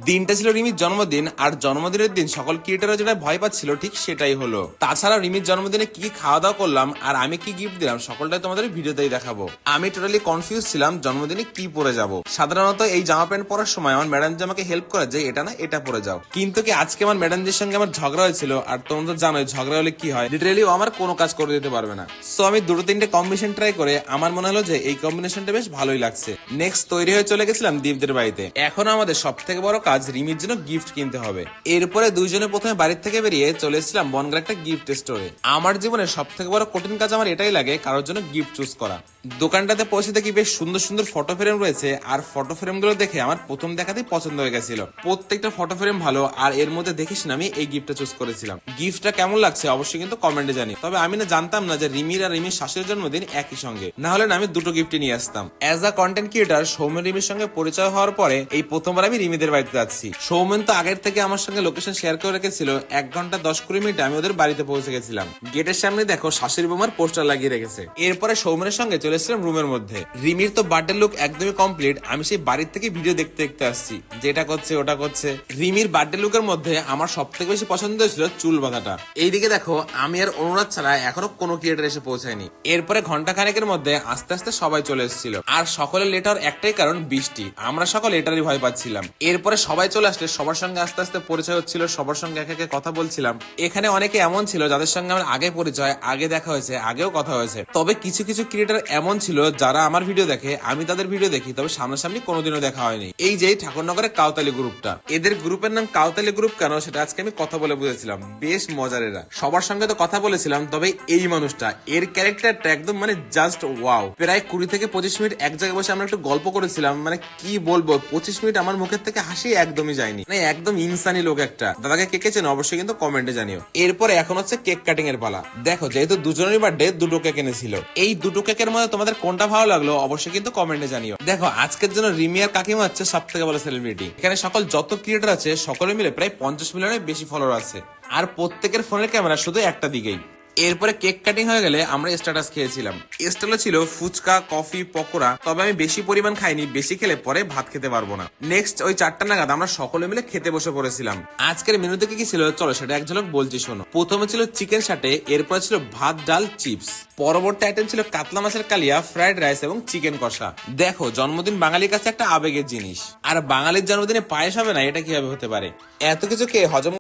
দিনটা ছিল রিমির জন্মদিন, আর জন্মদিনের দিন সকল ক্রিয়েটাররা যেটা ভয় পাচ্ছিল ঠিক সেটাই হলো। তাছাড়া রিমির জন্মদিনে কি কি খাওয়া দাওয়া করলাম আর আমি কি গিফট দিলাম সকলটাই তোমাদের ভিডিওতেই দেখাবো। আমি টোটালি কনফিউজ ছিলাম জন্মদিনে কি পরে যাব। সাধারণত এই জামা প্যান্ট পরার সময় আমার ম্যাডাম যে আমাকে হেল্প করে যে এটা না এটা পরে যাও, কিন্তু কি আজকে আমার ম্যাডামদের সঙ্গে আমার ঝগড়া হয়েছিল। আর তোমরা তো জানোই ঝগড়া হলে কি হয়, লিটারালি ও আমার কোনো কাজ করে দিতে পারবে না। সো আমি দুটো তিনটে কম্বিনেশন ট্রাই করে আমার মনে হলো যে এই কম্বিনেশনটা বেশ ভালোই লাগছে। নেক্সট তৈরি হয়ে চলে গেছিলাম দীপদের বাড়িতে। এখন আমাদের সব থেকে বড় কাজ রিমির জন্য গিফট কিনতে হবে। এরপরে দুইজনে প্রথমে বাড়ির থেকে বেরিয়ে চলে এসেছিলাম বনগাঁ একটা গিফট স্টোরে। আমার জীবনের সব থেকে বড় কঠিন কাজ আমার এটাই লাগে, কারোর জন্য গিফট চুজ করা। দোকানটাতে পৌঁছে দেখি বেশ সুন্দর সুন্দর ফটো ফ্রেম রয়েছে, আর ফটো ফ্রেম গুলো দেখে আমার প্রথম দেখাতেই পছন্দ হয়ে গেছিল। প্রত্যেকটা ফটো ফ্রেম ভালো, আর এর মধ্যে দেখিস না আমি এই গিফটটা চুজ করেছিলাম। গিফটটা কেমন লাগছে অবশ্যই কিন্তু কমেন্টে জানি। তবে আমি না জানতাম না যে রিমির আর রিমির শাশুড়ির জন্মদিন একই সঙ্গে, না হলে না আমি দুটো গিফটই নিয়ে আসতাম। As a content creator Soumen রিমির সঙ্গে পরিচয় হওয়ার পরে এই প্রথমবার আমি রিমিদের বাড়িতে যাচ্ছি। সৌমেন তো আগের থেকে আমার সঙ্গে লোকেশন শেয়ার করে রেখেছিল। 1 ঘন্টা 10-20 মিনিটে আমি ওদের বাড়িতে পৌঁছে গেছিলাম। গেটের সামনে দেখো শাশুড়ি বোমার পোস্টার লাগিয়ে রেখেছে। এরপরে সৌমেনের সঙ্গে চলে এসেছিলাম রুমের মধ্যে। রিমির তো বার্থডে লুক একদমই কমপ্লিট। আমি সেই বাড়ির থেকে ভিডিও দেখতে দেখতে আসছি, যেটা করছে ওটা করছে। রিমির বার্থডে লুকের মধ্যে আমার সব থেকে বেশি পছন্দ হয়েছিল চুল বাঁধাটা। এইদিকে দেখো আমি আর অনুরাগ ছাড়া এখনো কোনো ক্রিয়েটার এসে পৌঁছায়নি। এরপরে ঘন্টা খানেকের মধ্যে আস্তে আস্তে সবাই চলে এসেছিল। আর সকলের লেট হওয়ার একটাই কারণ বৃষ্টি। আমরা সকল এটারই ভয় পাচ্ছিলাম। এরপরে সবাই চলে আসলে সবার সঙ্গে আস্তে আস্তে পরিচয় হচ্ছিল, সবার সঙ্গে একে একে কথা বলছিলাম। এখানে অনেকে এমন ছিল যাদের সঙ্গে আমার আগে পরিচয়, আগে দেখা হয়েছে, আগেও কথা হয়েছে। তবে কিছু কিছু ক্রিয়েটার এমন ছিল যারা আমার ভিডিও দেখে, আমি তাদের ভিডিও দেখি, তবে সামনাসামনি কোনোদিনও দেখা হয়নি। এই যে ঠাকুরনগরের কাউতালি গ্রুপটা, এদের গ্রুপের নাম কাউতালি গ্রুপ কেন সেটা আজকে আমি কথা বলে বুঝেছিলাম। বেশ মজার এরা। সবার সঙ্গে তো কথা বলেছিলাম, তবে এই মানুষটা, এর ক্যারেক্টারটা একদম মানে জাস্ট ওয়াও। প্রায় 20 থেকে 25 মিনিট এক জায়গায় বসে আমরা একটু গল্প করেছিলাম। মানে কি বলবো, 25 মিনিট আমার মুখের থেকে হাসি একদমই যায়নি। মানে একদম ইনসানি লোক একটা। দাদাকে কে কে চেন অবশ্যই কিন্তু কমেন্টে জানিও। এরপরে এখন হচ্ছে কেক কাটিং এর পালা। দেখো যেহেতু দুজনেরই বার্থডে, দুটো কেক এনেছিল। এই দুটো কেকের মধ্যে তোমাদের কোনটা ভালো লাগলো অবশ্যই কিন্তু কমেন্টে জানিও। দেখো আজকের জন্য রিমি আর কাকিমা হচ্ছে সব থেকে বড় সেলিব্রিটি। এখানে সকল যত ক্রিয়েটার আছে সকলে মিলে প্রায় 50 মিলিয়নের বেশি ফলোয়ার আছে। আর প্রত্যেকের ফোনের ক্যামেরা শুধু একটা দিকেই। এরপরে কেক কাটিং হয়ে গেলে আমরা স্ট্যাটাস খেয়েছিলাম। স্টলে ছিল ফুচকা, কফি, পকোড়া। তবে আমি বেশি পরিমাণ খাইনি, বেশি খেলে পরে ভাত খেতে পারবো না। নেক্সট ওই 4টা নাগাদ আমরা সকলে মিলে খেতে বসে পড়েছিলাম। আজকের মেনুতে কি ছিল চলো সেটা এক ঝলক বলছি শোনো। প্রথমে ছিল চিকেন সাটে, এরপরে ছিল ভাত, ডাল, চিপস। পরবর্তী আইটেম ছিল কাতলা মাছের কালিয়া, ফ্রাইড রাইস এবং চিকেন কষা। দেখো জন্মদিন বাঙালির কাছে একটা আবেগের জিনিস, আর বাঙালির জন্মদিনে পায়েস হবে না এটা কিভাবে হতে পারে? এত কিছু খেয়ে হজম